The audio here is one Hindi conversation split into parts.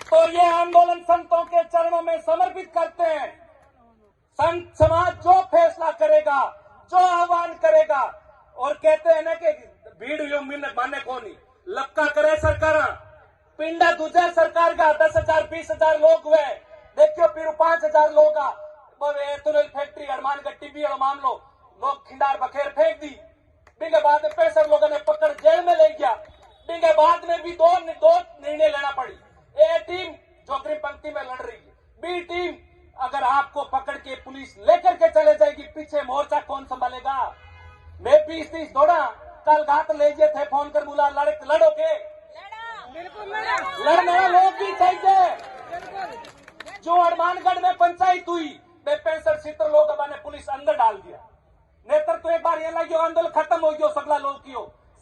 तो ये आंदोलन संतों के चरणों में समर्पित करते हैं। संत समाज जो फैसला करेगा, जो आह्वान करेगा, और कहते हैं ना कि भीड़ यो मिन्नत माने को नहीं लपका करे सरकार पिंडा दूजा सरकार का 10,000 20,000 लोग हुए देखियो फिर 5,000 लोग फैक्ट्री हनुमान का टीबी मामलो लोग खिंडार बखेर फेंक दी। बिंगे बाद में 65 लोगों ने पकड़ जेल में ले गया। बिंगे बाद में भी दो निर्णय लेना पड़ी। ए टीम जो अग्रिम पंक्ति में लड़ रही है, बी टीम अगर आपको पकड़ के पुलिस लेकर के चले जाएगी, पीछे मोर्चा कौन संभालेगा? मैं 20-30 दौड़ा कल घाट ले थे फोन कर बोला लड़ोगे, लड़ने लोग भी चाहिए। जो हनुमानगढ़ में पंचायत हुई 65-70 लोग ने पुलिस अंदर डाल दिया। नेतृत्व एक बार ये लगे आंदोलन खत्म हो गया, सगला लोग की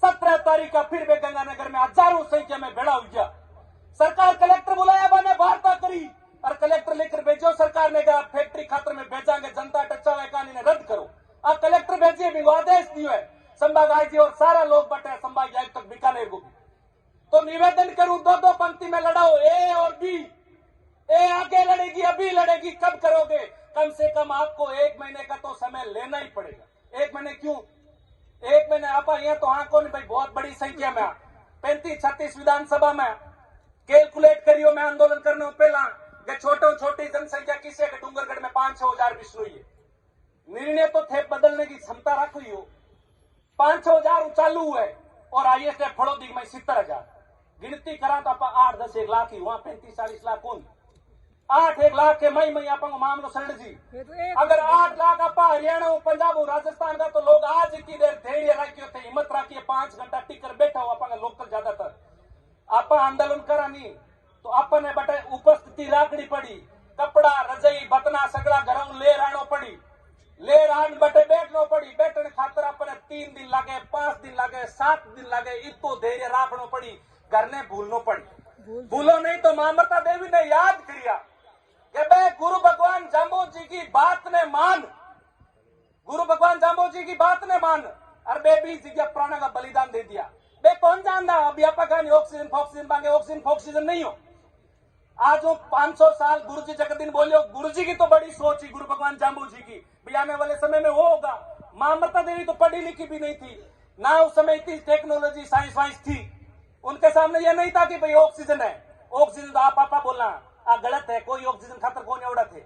17 तारीख का फिर वे गंगानगर में हजारों संख्या में भेड़ा हो गया। सरकार कलेक्टर बुलाया बने वार्ता करी और कलेक्टर लेकर भेजो। सरकार ने कहा फैक्ट्री खातर में भेजांगे, जनता टचा हुआ कहानी ने रद्द करो। अब कलेक्टर भेजिए भी आदेश दियो है संभाग आईजी और सारा लोग बटे संभाग आयुक्त तक बीकानेर को भी। तो निवेदन करूं दो पंक्ति में लड़ाओ, ए और बी। ए आगे लड़ेगी, अभी लड़ेगी, कब करोगे? कम से कम आपको 1 महीने का तो समय लेना ही पड़ेगा। 1 महीने क्यों? 1 महीने आप यहाँ तो आंखों नहीं भाई, बहुत बड़ी संख्या में 35-36 विधानसभा में कैलकुलेट करियो। मैं आंदोलन करने पहला छोटी जनसंख्या किसी के डूंगरगढ़ में 5-6 हजार विष्णु है। निर्णय तो थे बदलने की क्षमता रखो ही हो। 5-6 हजार चालू है और हाईएस्ट है फड़ोदी में 70,000। गिनती करा तो आप 8-10 लाख ही, वहां 35-40 लाख कौन? 8 लाख के मई आप मामलो सड़ जी। अगर 8 लाख आप हरियाणा पंजाब राजस्थान का तो लोग आज इतनी देर धैर्य रखियो थे, हिम्मत रखिए 5 घंटा टिकर बैठा हो आप लोकल ज्यादातर आप आंदोलन करा नहीं तो अपने बटे उपस्थिति राखनी पड़ी। कपड़ा रजई बतना सगड़ा घरों ले रानो पड़ी, ले रान बटे बैठनो पड़ी। बैठने खातर अपने 3 दिन लगे, 5 दिन लगे, 7 दिन लगे, इतो धैर्य राखनो पड़ी। घर ने भूलनो पड़ी। भूलो नहीं तो मामरता देवी ने याद किया कि बे गुरु भगवान जाम्बो जी की बात ने मान, गुरु भगवान जाम्बो जी की बात ने मान और बेबी जी के प्राणों का बलिदान दे दिया। बे कौन जानता अभी आप ऑक्सीजन फॉक्सीजन मांगे, ऑक्सीजन फॉक्सीजन नहीं हो। आज वो 500 साल गुरु जी जगदिन बोलियो, गुरु जी की तो बड़ी सोच ही गुरु भगवान जाम्बू जी की भी आने वाले समय में वो होगा। मामरता देवी तो पढ़ी लिखी भी नहीं थी ना, उस समय इतनी टेक्नोलॉजी साइंस वाइंस थी। उनके सामने ये नहीं था कि भाई ऑक्सीजन है, ऑक्सीजन तो आप पापा बोलना गलत है। कोई ऑक्सीजन खातर कौन एवड़ा थे,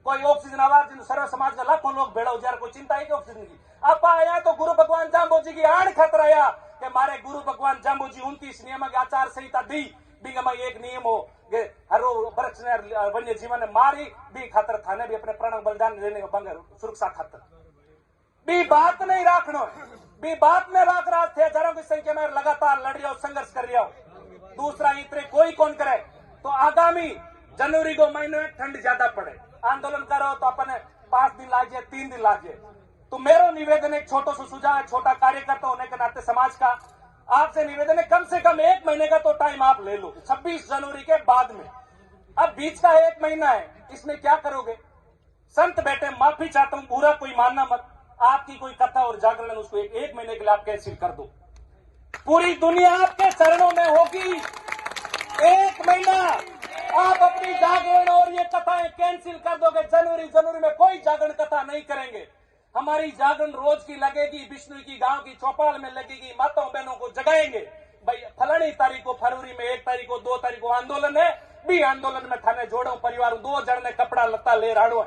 कोई ऑक्सीजन आवाज सर्व समाज का लाखों लोग भेड़ा हो कोई चिंता है कि ऑक्सीजन की? आप आया तो गुरु भगवान जाम्बू जी की आड़ खतर आया कि मारे गुरु भगवान जाम्बू जी 29 नियम की आचार संहिता दी। बिंगमा एक नियम हो हरो वृक्ष ने वन्य जीवन ने मारी भी खातर थाने भी अपने प्राण बलिदान देने का सुरक्षा खातर भी बात नहीं राखनो भी बात में राख रहा थे। हजारों की संख्या में लगातार लड़ रही हो, संघर्ष कर रही हो। दूसरा इतने कोई कौन करे तो आगामी जनवरी को महीने ठंड ज्यादा पड़े, आंदोलन करो तो अपने 5 दिन लाजिए, 3 दिन लाजिए। तो मेरा निवेदन एक छोटा सा सुझाव है, छोटा कार्यकर्ता होने के नाते समाज का आपसे निवेदन है, कम से कम 1 महीने का तो टाइम आप ले लो 26 जनवरी के बाद में। अब बीच का 1 महीना है, इसमें क्या करोगे? संत बैठे, माफी चाहता हूं, पूरा कोई मानना मत। आपकी कोई कथा और जागरण उसको 1 महीने के लिए आप कैंसिल कर दो। पूरी दुनिया आपके चरणों में होगी। 1 महीना आप अपनी जागरण और ये कथाएं कैंसिल कर दोगे। जनवरी में कोई जागरण कथा नहीं करेंगे। हमारी जागरण रोज की लगेगी, विष्णु की गांव की चौपाल में लगेगी, माताओं बहनों को जगाएंगे। भाई फलानी तारीख को फरवरी में 1 तारीख को 2 तारीख को आंदोलन है, भी आंदोलन में थाने जोड़ो परिवार 2 जन ने कपड़ा लत्ता ले राड़ो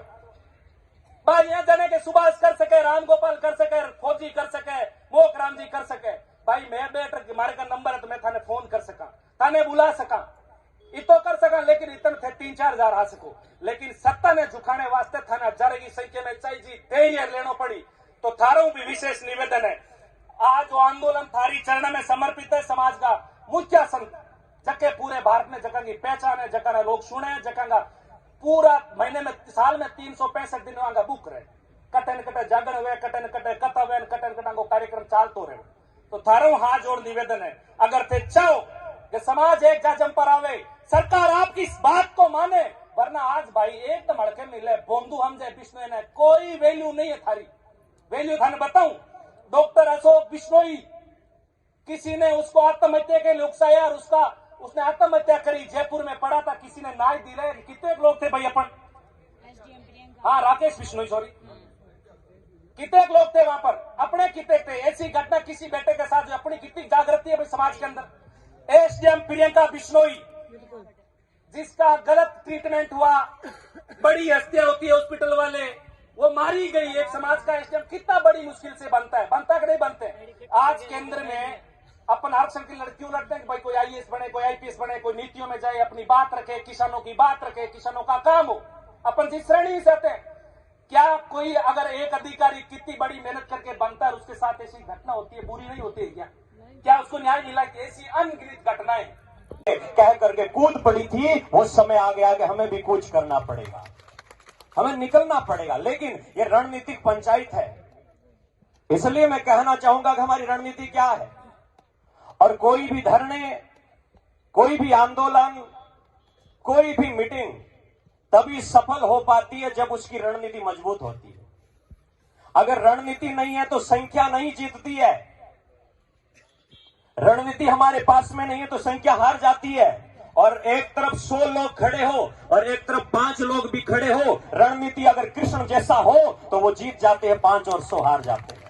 भाई यहाँ जने के सुभाष कर सके, राम गोपाल कर सके, फौजी कर सके, मोक राम जी कर सके। भाई मैं बैठ मारे का नंबर है तो मैं थाने फोन कर सका, थाने बुला सका, इतो कर सका, लेकिन इतने थे 3-4 हजार आ सको। लेकिन सत्ता ने झुकाने वास्ते थाने हजार की संख्या में चाहिए धैर्य लेनो पड़ी। तो थारों भी विशेष निवेदन है, आज वो आंदोलन थारी चरण में समर्पित है। समाज का मुख्य संत जके पूरे भारत में जगह की पहचान है, जगह लोग सुने, जगह पूरा महीने में साल में 365 दिन वांगा बुक रहे, कटन कटे जागरण हुए, कटन कटे कथा हुए, कटन कटा कार्यक्रम चालतो रहे। तो थारों हाथ जोड़ निवेदन है, अगर थे चाहो कि समाज एक जाजम पर आवे, सरकार आपकी इस बात को माने, वरना आज भाई एकदम हड़के मिले बोंदू हम जाए बिश्नोई ने कोई वैल्यू नहीं है। थारी वैल्यू थाने बताऊं, डॉक्टर अशोक बिश्नोई किसी ने उसको आत्महत्या के लिए उकसाया और उसने आत्महत्या करी। जयपुर में पड़ा था, किसी ने न्याय दिलाया। कितने लोग थे भाई अपन, हाँ राकेश बिश्नोई, सॉरी, कितने लोग थे वहां पर, अपने कितने थे। ऐसी घटना किसी बेटे के साथ, अपनी कितनी जागृति है भाई समाज के अंदर। एसडीएम प्रियंका बिश्नोई, जिसका गलत ट्रीटमेंट हुआ, बड़ी हस्तियां होती है हॉस्पिटल वाले, वो मारी गई। एक समाज का एसडीएम कितना बड़ी मुश्किल से बनता है, बनता कि नहीं बनते। आज केंद्र में अपन आरक्षण की लड़कियों लड़ते हैं कि भाई कोई आईएएस बने, कोई आईपीएस बने, कोई नीतियों में जाए, अपनी बात रखे, किसानों की बात रखे, किसानों का काम हो। अपन जिस श्रेणी से आते हैं, क्या कोई अगर एक अधिकारी कितनी बड़ी मेहनत करके बनता है, उसके साथ ऐसी घटना होती है, बुरी नहीं होती है क्या उसको न्याय मिला? ऐसी अनगिनत घटनाएं कह करके कूद पड़ी थी, वो समय आ गया कि हमें भी कुछ करना पड़ेगा, हमें निकलना पड़ेगा। लेकिन ये रणनीतिक पंचायत है, इसलिए मैं कहना चाहूंगा कि हमारी रणनीति क्या है। और कोई भी धरने, कोई भी आंदोलन, कोई भी मीटिंग तभी सफल हो पाती है जब उसकी रणनीति मजबूत होती है। अगर रणनीति नहीं है तो संख्या नहीं जीतती है। रणनीति हमारे पास में नहीं है तो संख्या हार जाती है। और एक तरफ 100 लोग खड़े हो और एक तरफ 5 लोग भी खड़े हो, रणनीति अगर कृष्ण जैसा हो तो वो जीत जाते हैं 5 और 100 हार जाते हैं।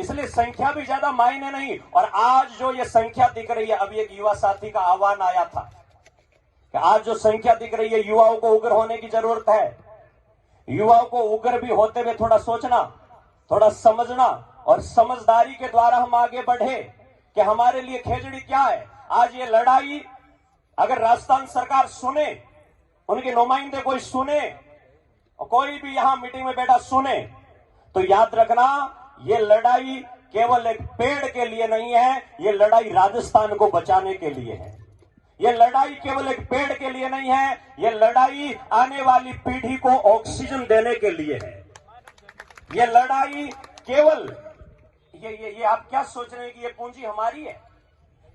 इसलिए संख्या भी ज्यादा मायने नहीं। और आज जो ये संख्या दिख रही है, अभी एक युवा साथी का आह्वान आया था कि आज जो संख्या दिख रही है, युवाओं को उग्र होने की जरूरत है। युवाओं को उग्र भी होते हुए थोड़ा सोचना, थोड़ा समझना और समझदारी के द्वारा हम आगे बढ़े कि हमारे लिए खेजड़ी क्या है। आज ये लड़ाई अगर राजस्थान सरकार सुने, उनके नुमाइंदे कोई सुने, कोई भी यहां मीटिंग में बैठा सुने, तो याद रखना ये लड़ाई केवल एक पेड़ के लिए नहीं है, ये लड़ाई राजस्थान को बचाने के लिए है। ये लड़ाई केवल एक पेड़ के लिए नहीं है, ये लड़ाई आने वाली पीढ़ी को ऑक्सीजन देने के लिए है। ये लड़ाई केवल ये आप क्या सोच रहे हैं कि ये पूंजी हमारी है?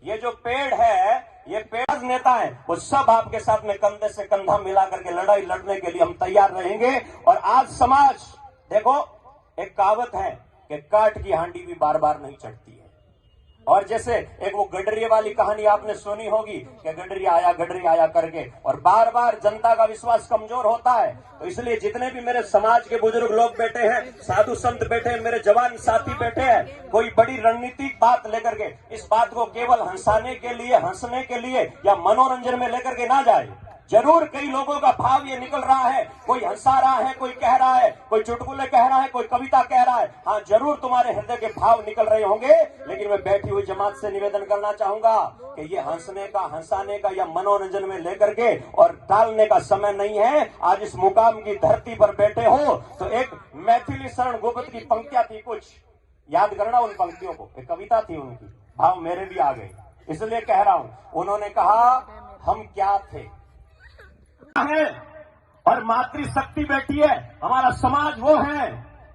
ये जो पेड़ है, ये पेड़ नेता है, वो सब आपके साथ में कंधे से कंधा मिला करके लड़ाई लड़ने के लिए हम तैयार रहेंगे। और आज समाज देखो, एक कहावत है कि काट की हांडी भी बार बार नहीं चढ़ती है। और जैसे एक वो गडरिया वाली कहानी आपने सुनी होगी कि गडरिया आया करके, और बार बार जनता का विश्वास कमजोर होता है। तो इसलिए जितने भी मेरे समाज के बुजुर्ग लोग बैठे हैं, साधु संत बैठे हैं, मेरे जवान साथी बैठे हैं, कोई बड़ी रणनीतिक बात लेकर के इस बात को केवल हंसाने के लिए, हंसने के लिए या मनोरंजन में लेकर के ना जाए। जरूर कई लोगों का भाव ये निकल रहा है, कोई हंसा रहा है, कोई कह रहा है, कोई चुटकुले कह रहा है, कोई कविता कह रहा है। हाँ, जरूर तुम्हारे हृदय के भाव निकल रहे होंगे, लेकिन मैं बैठी हुई जमात से निवेदन करना चाहूंगा कि ये हंसने का, हंसाने का या मनोरंजन में लेकर के और टालने का समय नहीं है। आज इस मुकाम की धरती पर बैठे हो तो एक मैथिली शरण गुप्त की पंक्तियां थी, कुछ याद करना उन पंक्तियों को। एक कविता थी उनकी, भाव मेरे भी आ गए, इसलिए कह रहा हूं। उन्होंने कहा, हम क्या थे है और मातृशक्ति बैठी है। हमारा समाज वो है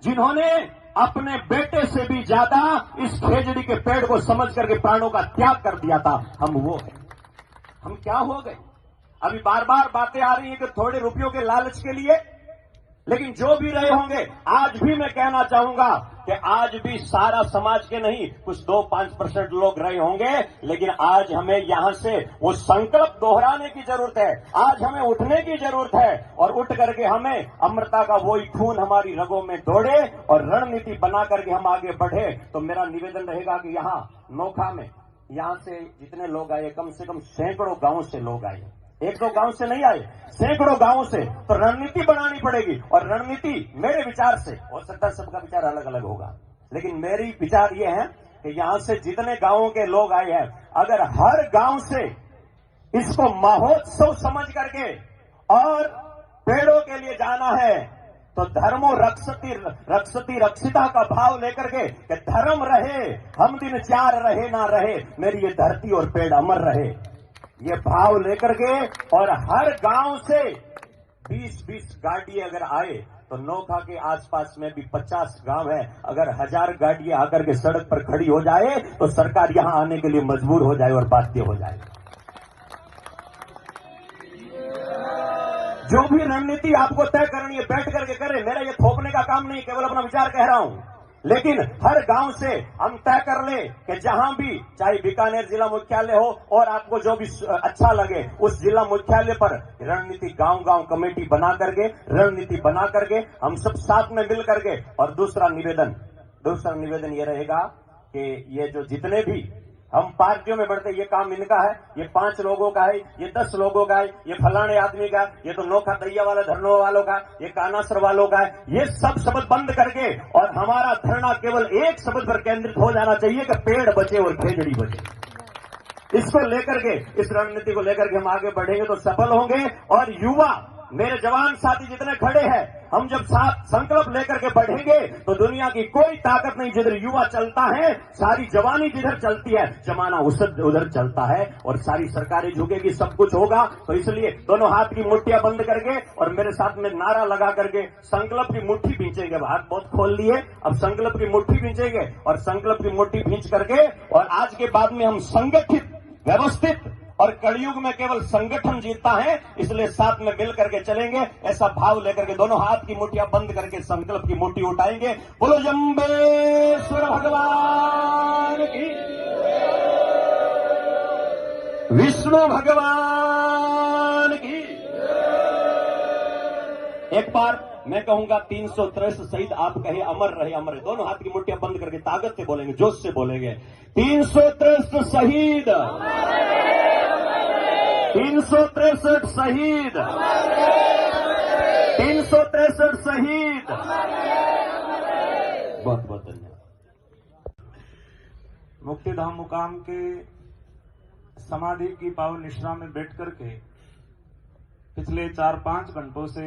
जिन्होंने अपने बेटे से भी ज्यादा इस खेजड़ी के पेड़ को समझ करके प्राणों का त्याग कर दिया था। हम वो हैं। हम क्या हो गए? अभी बार बार बातें आ रही है कि थोड़े रुपयों के लालच के लिए, लेकिन जो भी रहे होंगे, आज भी मैं कहना चाहूंगा कि आज भी सारा समाज के नहीं, कुछ 2-5% लोग रहे होंगे, लेकिन आज हमें यहां से वो संकल्प दोहराने की जरूरत है। आज हमें उठने की जरूरत है और उठ करके हमें अमृता का वही खून हमारी रगों में दौड़े और रणनीति बना करके हम आगे बढ़े। तो मेरा निवेदन रहेगा कि यहां नोखा में, यहां से जितने लोग आए, कम से कम सैकड़ों गांवों से लोग आए, 1-2 गांव से नहीं आए, सैकड़ों गांवों से। तो रणनीति बनानी पड़ेगी। और रणनीति मेरे विचार से, हो सकता है सबका विचार अलग अलग होगा, लेकिन मेरी विचार ये है कि यहां से जितने गांवों के लोग आए हैं, अगर हर गांव से इसको महोत्सव समझ करके और पेड़ों के लिए जाना है, तो धर्मो रक्षति रक्षिता का भाव लेकर के कि धर्म रहे, हम दिन 4 रहे ना रहे, मेरी ये धरती और पेड़ अमर रहे, ये भाव लेकर के, और हर गांव से 20-20 गाड़ी अगर आए, तो नोखा के आसपास में भी 50 गांव है, अगर 1000 गाड़ियां आकर के सड़क पर खड़ी हो जाए तो सरकार यहां आने के लिए मजबूर हो जाए और बाध्य हो जाए। जो भी रणनीति आपको तय करनी है, बैठ करके करें। मेरा ये थोपने का काम नहीं, केवल अपना विचार कह रहा हूं। लेकिन हर गांव से हम तय कर ले कि जहां भी, चाहे बीकानेर जिला मुख्यालय हो और आपको जो भी अच्छा लगे, उस जिला मुख्यालय पर रणनीति गांव-गांव कमेटी बना करके, रणनीति बना करके हम सब साथ में मिल करके। और दूसरा निवेदन ये रहेगा कि ये जो जितने भी हम पार्टियों में बढ़ते, ये काम इनका है, ये 5 लोगों का है, ये 10 लोगों का है, ये फलाने आदमी का, ये तो नोखा दैया वाला धरनों वालों का, ये कानासर वालों का है, ये सब शब्द बंद करके और हमारा धरना केवल एक शब्द पर केंद्रित हो जाना चाहिए कि पेड़ बचे और खेजड़ी बचे। इसको लेकर के, इस रणनीति को लेकर के हम आगे बढ़ेंगे तो सफल होंगे। और युवा, मेरे जवान साथी जितने खड़े हैं, हम जब साथ संकल्प लेकर के बढ़ेंगे तो दुनिया की कोई ताकत नहीं। जिधर युवा चलता है, सारी जवानी जिधर चलती है, जमाना उधर चलता है और सारी सरकारें झुकेगी, सब कुछ होगा। तो इसलिए दोनों हाथ की मुट्ठियां बंद करके और मेरे साथ में नारा लगा करके संकल्प की मुट्ठी भींचेंगे। हाथ बहुत खोल लिए, अब संकल्प की मुट्ठी भींचेंगे और संकल्प की मुट्ठी भींच करके, और आज के बाद में हम संगठित, व्यवस्थित, और कलयुग में केवल संगठन जीतता है, इसलिए साथ में मिल करके चलेंगे। ऐसा भाव लेकर के दोनों हाथ की मुट्ठियां बंद करके संकल्प की मुट्ठी उठाएंगे। बोलो जम्बेश्वर भगवान की, विष्णु भगवान की। एक बार मैं कहूंगा 363 शहीद, आप कहे अमर रहे, अमर रहे। दोनों हाथ की मुट्ठियां बंद करके ताकत से बोलेंगे, जोश से बोलेंगे। 363 शहीद, 363 शहीद, 363 शहीद। बहुत बहुत धन्यवाद। मुक्तिधाम मुकाम के समाधि की पावन निश्रा में बैठ करके पिछले 4-5 घंटों से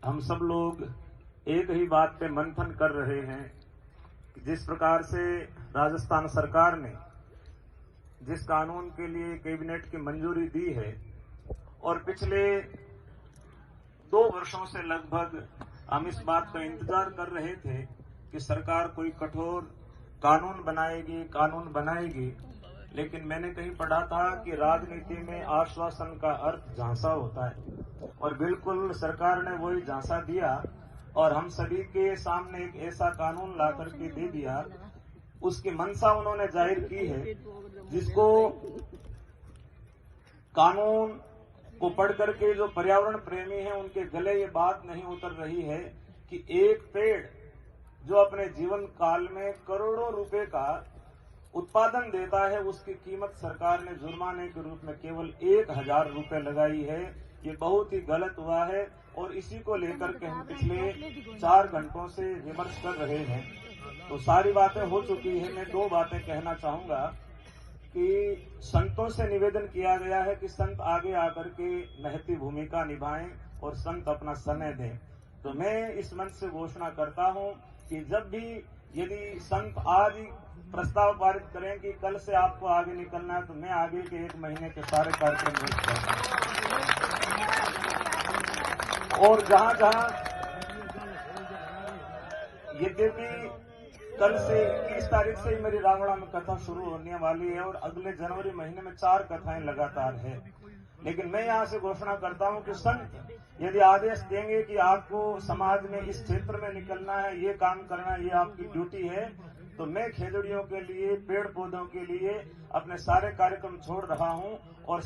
हम सब लोग एक ही बात पे मंथन कर रहे हैं कि जिस प्रकार से राजस्थान सरकार ने जिस कानून के लिए कैबिनेट की मंजूरी दी है, और पिछले 2 वर्षों से लगभग हम इस बात का इंतजार कर रहे थे कि सरकार कोई कठोर कानून बनाएगी, लेकिन मैंने कहीं पढ़ा था कि राजनीति में आश्वासन का अर्थ झांसा होता है, और बिल्कुल सरकार ने वही झांसा दिया और हम सभी के सामने एक ऐसा कानून ला करके दे दिया। उसकी मंशा उन्होंने जाहिर की है, जिसको कानून को पढ़ करके जो पर्यावरण प्रेमी हैं उनके गले ये बात नहीं उतर रही है कि एक पेड़ जो अपने जीवन काल में करोड़ों रुपए का उत्पादन देता है, उसकी कीमत सरकार ने जुर्माने के रूप में केवल 1000 रुपए लगाई है। ये बहुत ही गलत हुआ है और इसी को लेकर के हम पिछले 4 घंटों से विमर्श कर रहे हैं। तो सारी बातें हो चुकी है। मैं 2 बातें कहना चाहूंगा कि संतों से निवेदन किया गया है कि संत आगे आकर के महती भूमिका निभाएं और संत अपना समय दें। तो मैं इस मंच से घोषणा करता हूं कि जब भी यदि संत आज प्रस्ताव पारित करें कि कल से आपको आगे निकलना है, तो मैं आगे के 1 महीने के सारे कार्यक्रम रोक करता हूं। और जहां यद्यपि कल से 21 तारीख से ही मेरी रावणा में कथा शुरू होने वाली है और अगले जनवरी महीने में 4 कथाएं लगातार है, लेकिन मैं यहां से घोषणा करता हूं कि संत यदि आदेश देंगे कि आपको समाज में इस क्षेत्र में निकलना है, ये काम करना है, ये आपकी ड्यूटी है, तो मैं खेजड़ियों के लिए, पेड़ पौधों के लिए अपने सारे कार्यक्रम छोड़ रहा हूं और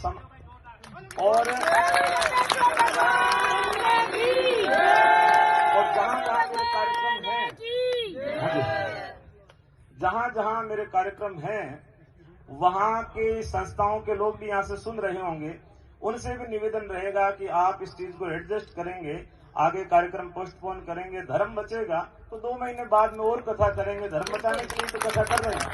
जहां मेरे कार्यक्रम हैं वहां के संस्थाओं के लोग भी यहां से सुन रहे होंगे, उनसे भी निवेदन रहेगा कि आप इस चीज को एडजस्ट करेंगे, आगे कार्यक्रम पोस्टपोन करेंगे। धर्म बचेगा तो 2 महीने बाद में और कथा करेंगे, धर्म बचाने के लिए तो कथा कर रहे हैं।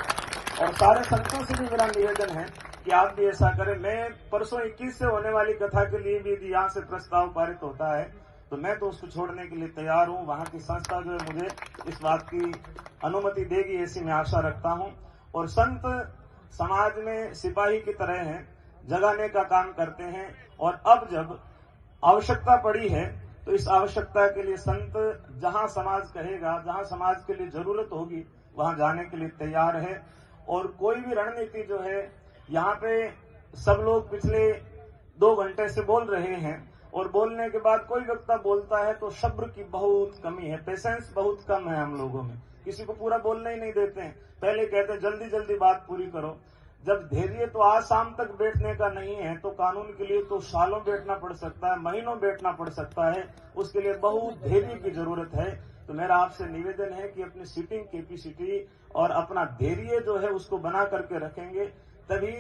और सारे संतों से भी मेरा निवेदन है कि आप भी ऐसा करें। मैं परसों 21 से होने वाली कथा के लिए भी यदि यहाँ से प्रस्ताव पारित होता है तो मैं तो उसको छोड़ने के लिए तैयार हूँ। वहां की संस्था जो है मुझे इस बात की अनुमति देगी, ऐसी मैं आशा रखता हूँ। और संत समाज में सिपाही की तरह हैं, जगाने का काम करते हैं, और अब जब आवश्यकता पड़ी है तो इस आवश्यकता के लिए संत जहां समाज कहेगा, जहां समाज के लिए जरूरत होगी, वहां जाने के लिए तैयार है। और कोई भी रणनीति जो है, यहाँ पे सब लोग पिछले 2 घंटे से बोल रहे हैं और बोलने के बाद कोई वक्ता बोलता है तो सब्र की बहुत कमी है, पेशेंस बहुत कम है हम लोगों में। किसी को पूरा बोलने ही नहीं देते हैं। पहले कहते हैं जल्दी जल्दी बात पूरी करो। जब धैर्य तो आज शाम तक बैठने का नहीं है तो कानून के लिए तो सालों बैठना पड़ सकता है, महीनों बैठना पड़ सकता है। उसके लिए बहुत धैर्य की जरूरत है। तो मेरा आपसे निवेदन है कि अपनी सीटिंग कैपेसिटी और अपना धैर्य जो है उसको बना करके रखेंगे, तभी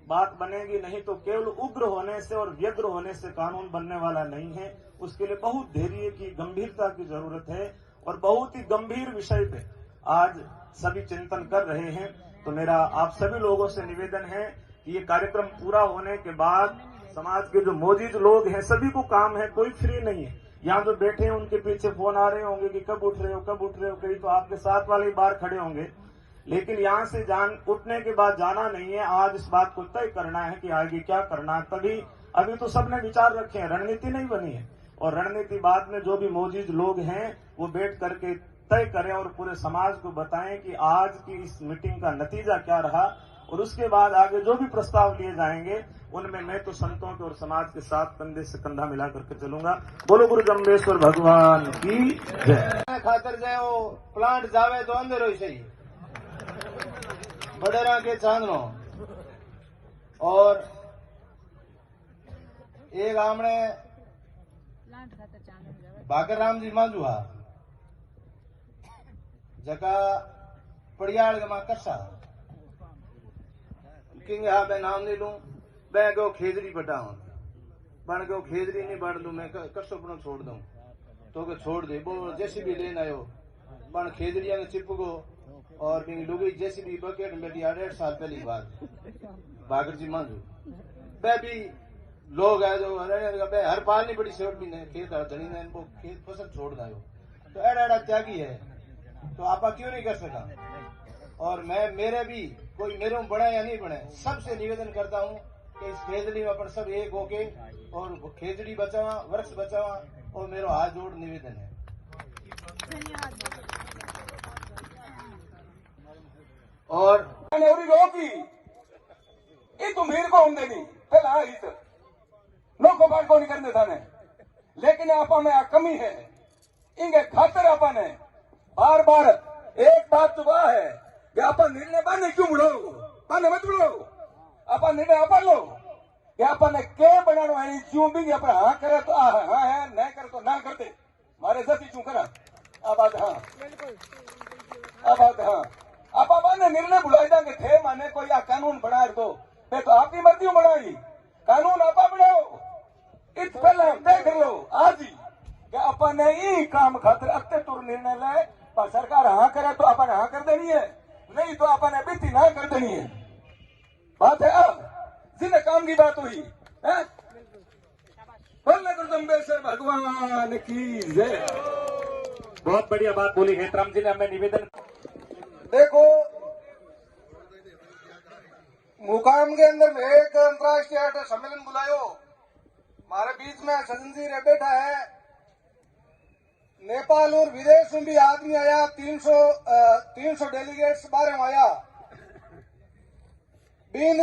बात बनेगी। नहीं तो केवल उग्र होने से और व्यग्र होने से कानून बनने वाला नहीं है। उसके लिए बहुत धैर्य की, गंभीरता की जरूरत है और बहुत ही गंभीर विषय पे आज सभी चिंतन कर रहे हैं। तो मेरा आप सभी लोगों से निवेदन है कि ये कार्यक्रम पूरा होने के बाद समाज के जो मौजूद लोग हैं सभी को काम है, कोई फ्री नहीं है। यहाँ जो बैठे हैं उनके पीछे फोन आ रहे होंगे कि कब उठ रहे हो, कब उठ रहे हो। कई तो आपके साथ वाले बाहर खड़े होंगे, लेकिन यहाँ से उठने के बाद जाना नहीं है। आज इस बात को तय करना है कि आगे क्या करना है। तभी अभी तो सबने विचार रखे हैं, रणनीति नहीं बनी है। और रणनीति बाद में जो भी मौजूद लोग हैं वो बैठ करके तय करें और पूरे समाज को बताएं कि आज की इस मीटिंग का नतीजा क्या रहा। और उसके बाद आगे जो भी प्रस्ताव लिए जाएंगे उनमें मैं तो संतों के और समाज के साथ कंधे से कंधा मिला करके चलूंगा। बोलो गुरु जम्बेश्वर भगवान की जय। खातर जाए वो प्लांट जावे तो अंधेरो ही सही, बडेरा के चांदनो। और एक हमने भाकर राम जी मांजुआ जका पड़ियाल के मां कसा किंग हा मैं नाम नहीं लूं, मैं गो खेजरी बटाऊं बन गो खेजरी नहीं बढ़ दूं, मैं कसो अपनो छोड़ दूं तो के छोड़ दे। वो जैसी भी लेन आयो बन खेजरिया ने चिपको और लुगी जैसी भी बकेट में 8 साल पहली बात बागर जी मांझू बे भी लोग है जो हर पाल नहीं बड़ी सेवट भी ने खेत धनी ने इनको खेत फसल छोड़ दायो। तो एड़ा त्यागी है तो आपा क्यों नहीं कर सका। और मैं मेरे भी कोई मेरे में बड़ा या नहीं बने, सबसे निवेदन करता हूँ कि इस खेजड़ी में अपन सब एक होके और खेजड़ी बचावा, वृक्ष बचावा। और मेरा हाथ जोड़ निवेदन है। और रोकी ये तो मेरे को हम देनी फिलहाल नो बात को नहीं करने थाने, लेकिन आपा में कमी है इंगे खातर आपा ने बार बार एक बात तो वह है कि आपा निर्णय बाने क्यों बढ़ाओ, बाने मत बढ़ाओ। आपा निर्णय आपा लो कि आपा ने क्या बनाना है। क्यों भी अपना हाँ करे तो हाँ है, नहीं करे तो ना करते। मारे जैसी क्यों करा अब बात हाँ, अब बात हाँ। आपा बाने निर्णय बुलाई देंगे थे माने कोई आ कानून बना दो, तो आपकी मर्जी बनाई कानून आपा बनाओ। इत पहले तय कर लो आज ही कि अपन ने ही काम खातिर अत्ते तुर निर्णय ले, पर सरकार हाँ करे तो अपन हाँ कर देनी है, नहीं तो अपन ने बीती ना कर देनी है। बात है अब जिन्हें काम की बात हुई है। बोलने को जम्बेश्वर भगवान की जय। बहुत बढ़िया बात बोली हेतराम जी ने। हमें निवेदन देखो मुकाम के अंदर में एक अंतर्राष्ट्रीय सम्मेलन बुलायो, हमारे बीच में सजन जी रे बैठा है। नेपाल और विदेश में भी आदमी आया, 300 डेलीगेट्स बारे में आया। बीन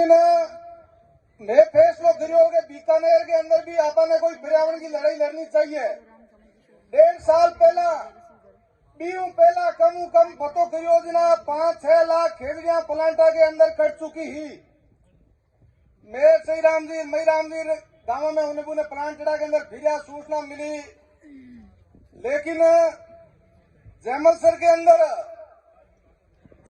ने फैसलो करो कि बीकानेर के अंदर भी आपा ने कोई पर्यावरण की लड़ाई लड़नी चाहिए। 1.5 साल पहला पहला कम पतो योजना 5-6 लाख खेजड़ियां प्लांटा के अंदर कट चुकी ही। मेयर श्रीराम जी मईराम जी गांव में उन्हें प्लांटड़ा के अंदर फिर सूचना मिली, लेकिन जैमलसर के अंदर